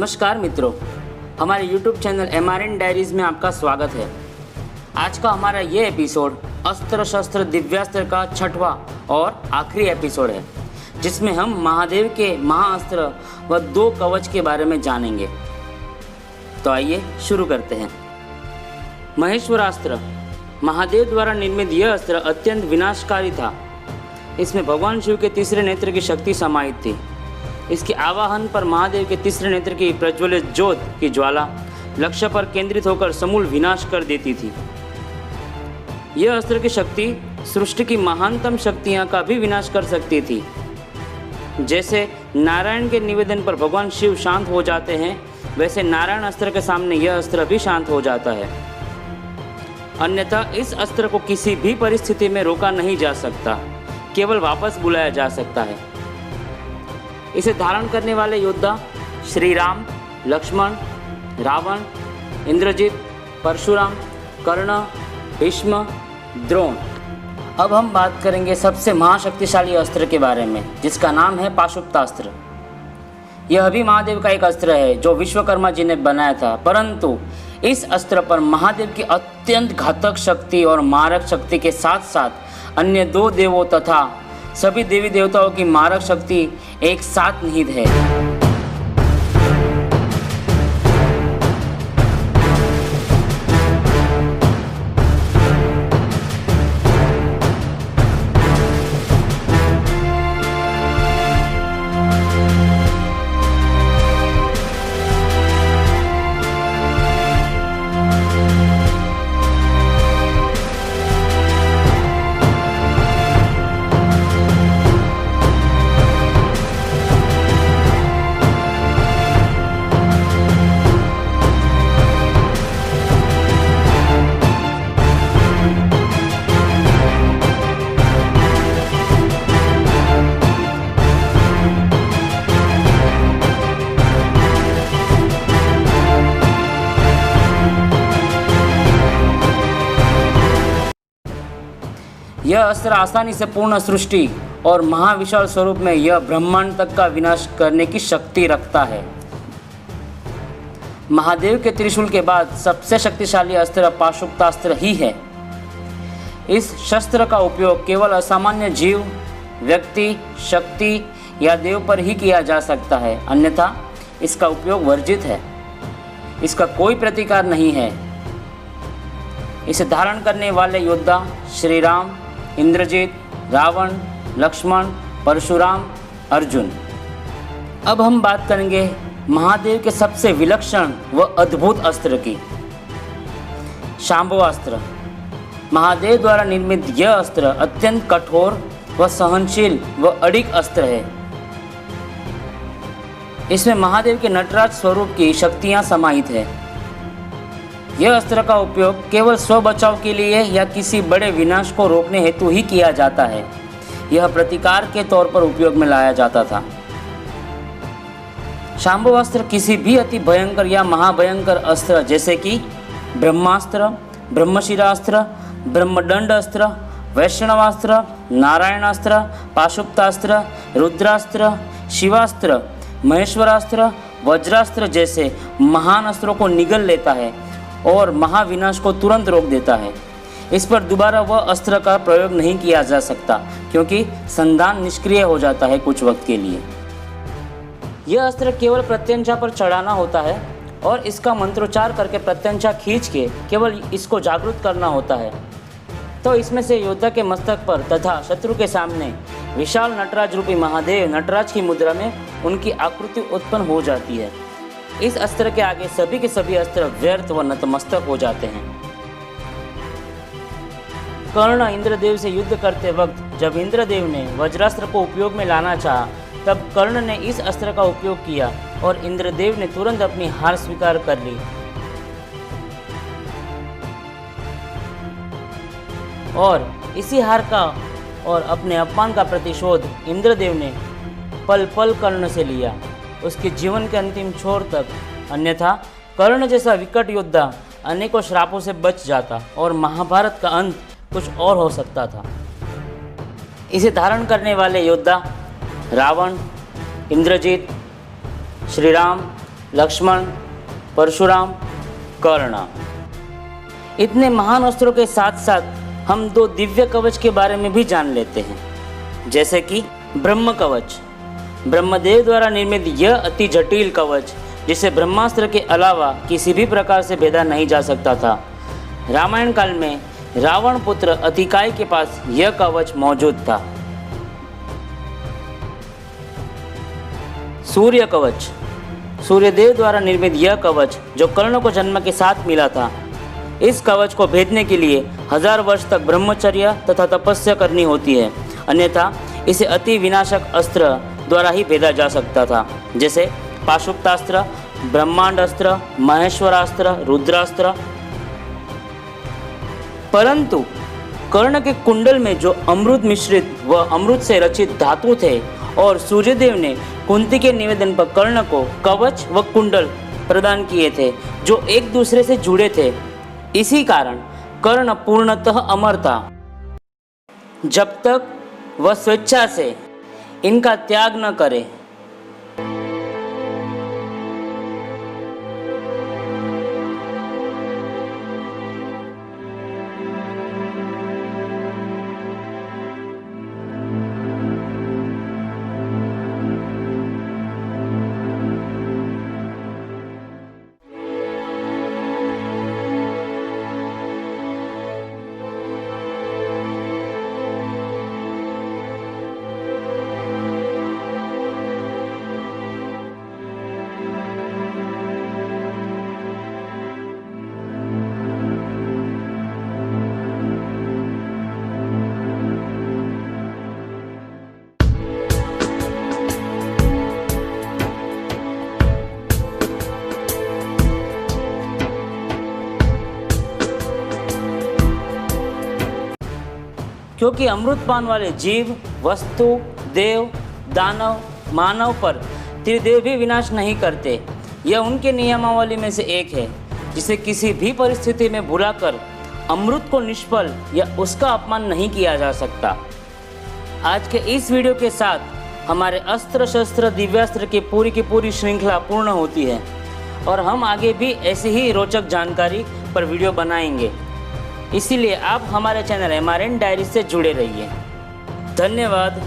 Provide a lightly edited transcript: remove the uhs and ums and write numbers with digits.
नमस्कार मित्रों, हमारे YouTube चैनल MRN डायरीज़ में आपका स्वागत है। आज का हमारा ये एपिसोड अस्त्र शस्त्र दिव्यास्त्र का छठवां और आखिरी एपिसोड है, जिसमें हम महादेव के महाअस्त्र व 2 कवच के बारे में जानेंगे। तो आइए शुरू करते हैं। महेश्वरास्त्र महादेव द्वारा निर्मित यह अस्त्र अत्यंत विनाशकारी था। इसमें भगवान शिव के तीसरे नेत्र की शक्ति समाहित थी। इसके आवाहन पर महादेव के तीसरे नेत्र की प्रज्वलित ज्योत की ज्वाला लक्ष्य पर केंद्रित होकर समूल विनाश कर देती थी। यह अस्त्र की शक्ति सृष्टि की महानतम शक्तियां का भी विनाश कर सकती थी। जैसे नारायण के निवेदन पर भगवान शिव शांत हो जाते हैं, वैसे नारायण अस्त्र के सामने यह अस्त्र भी शांत हो जाता है। अन्यथा इस अस्त्र को किसी भी परिस्थिति में रोका नहीं जा सकता, केवल वापस बुलाया जा सकता है। इसे धारण करने वाले योद्धा श्री राम, लक्ष्मण, रावण, इंद्रजित, परशुराम, कर्ण, भीष्म, द्रोण। अब हम बात करेंगे सबसे महाशक्तिशाली अस्त्र के बारे में, जिसका नाम है पाशुपतास्त्र। यह भी महादेव का एक अस्त्र है जो विश्वकर्मा जी ने बनाया था, परंतु इस अस्त्र पर महादेव की अत्यंत घातक शक्ति और मारक शक्ति के साथ साथ अन्य 2 देवों तथा सभी देवी देवताओं की मारक शक्ति एक साथ निहित है। यह अस्त्र आसानी से पूर्ण सृष्टि और महाविशाल स्वरूप में यह ब्रह्मांड तक का विनाश करने की शक्ति रखता है। महादेव के त्रिशूल के बाद सबसे शक्तिशाली अस्त्र पाशुपतास्त्र ही है। इस शस्त्र का उपयोग केवल असामान्य जीव, व्यक्ति, शक्ति या देव पर ही किया जा सकता है, अन्यथा इसका उपयोग वर्जित है। इसका कोई प्रतिकार नहीं है। इसे धारण करने वाले योद्धा श्री राम, इंद्रजित, रावण, लक्ष्मण, परशुराम, अर्जुन। अब हम बात करेंगे महादेव के सबसे विलक्षण व अद्भुत अस्त्र की, शांभवास्त्र। महादेव द्वारा निर्मित यह अस्त्र अत्यंत कठोर व सहनशील व अडिग अस्त्र है। इसमें महादेव के नटराज स्वरूप की शक्तियां समाहित है। यह अस्त्र का उपयोग केवल स्व बचाव के लिए या किसी बड़े विनाश को रोकने हेतु ही किया जाता है। यह प्रतिकार के तौर पर उपयोग में लाया जाता था। शांभवास्त्र किसी भी अति भयंकर या महाभयंकर अस्त्र जैसे कि ब्रह्मास्त्र, ब्रह्मशिरास्त्र, ब्रह्मदंड अस्त्र, वैष्णवास्त्र, नारायणास्त्र, पाशुपतास्त्र, रुद्रास्त्र, शिवास्त्र, महेश्वरास्त्र, वज्रास्त्र जैसे महान अस्त्रों को निगल लेता है और महाविनाश को तुरंत रोक देता है। इस पर दोबारा वह अस्त्र का प्रयोग नहीं किया जा सकता, क्योंकि संधान निष्क्रिय हो जाता है कुछ वक्त के लिए। यह अस्त्र केवल प्रत्यंचा पर चढ़ाना होता है और इसका मंत्रोच्चार करके प्रत्यंचा खींच के केवल इसको जागृत करना होता है, तो इसमें से योद्धा के मस्तक पर तथा शत्रु के सामने विशाल नटराज रूपी महादेव नटराज की मुद्रा में उनकी आकृति उत्पन्न हो जाती है। इस अस्त्र के आगे सभी के सभी अस्त्र व्यर्थ व नतमस्तक हो जाते हैं। कर्ण इंद्रदेव से युद्ध करते वक्त जब इंद्रदेव ने वज्रास्त्र को उपयोग में लाना चाहा, तब कर्ण ने इस अस्त्र का उपयोग किया और इंद्रदेव ने तुरंत अपनी हार स्वीकार कर ली और इसी हार का और अपने अपमान का प्रतिशोध इंद्रदेव ने पल पल कर्ण से लिया, उसके जीवन के अंतिम छोर तक। अन्यथा कर्ण जैसा विकट योद्धा अनेकों श्रापों से बच जाता और महाभारत का अंत कुछ और हो सकता था। इसे धारण करने वाले योद्धा रावण, इंद्रजित, श्री राम, लक्ष्मण, परशुराम, कर्ण। इतने महान अस्त्रों के साथ साथ हम 2 दिव्य कवच के बारे में भी जान लेते हैं, जैसे कि ब्रह्म कवच। ब्रह्मदेव द्वारा निर्मित यह अति जटिल कवच, जिसे ब्रह्मास्त्र के अलावा किसी भी प्रकार से भेदा नहीं जा सकता था। रामायण काल में रावण पुत्र अतिकाय के पास यह कवच मौजूद था। सूर्य कवच। सूर्यदेव द्वारा निर्मित यह कवच जो कर्ण को जन्म के साथ मिला था। इस कवच को भेदने के लिए 1000 वर्ष तक ब्रह्मचर्य तथा तपस्या करनी होती है, अन्यथा इसे अति विनाशक अस्त्र द्वारा ही भेदा जा सकता था, जैसे पाशुपतास्त्र, ब्रह्मांडास्त्र, महेश्वरास्त्र, रुद्रास्त्र। परंतु कर्ण के कुंडल में जो अमृत मिश्रित व अमृत से रचित धातु थे और सूर्यदेव ने कुंती के निवेदन पर कर्ण को कवच व कुंडल प्रदान किए थे जो एक दूसरे से जुड़े थे। इसी कारण कर्ण पूर्णतः अमर था जब तक वह स्वेच्छा से इनका त्याग न करे। क्योंकि अमृतपान वाले जीव, वस्तु, देव, दानव, मानव पर त्रिदेव भी विनाश नहीं करते। यह उनके नियमावली में से एक है जिसे किसी भी परिस्थिति में भुलाकर अमृत को निष्फल या उसका अपमान नहीं किया जा सकता। आज के इस वीडियो के साथ हमारे अस्त्र शस्त्र दिव्यास्त्र की पूरी श्रृंखला पूर्ण होती है और हम आगे भी ऐसी ही रोचक जानकारी पर वीडियो बनाएंगे। इसीलिए आप हमारे चैनल MRN डायरी से जुड़े रहिए। धन्यवाद।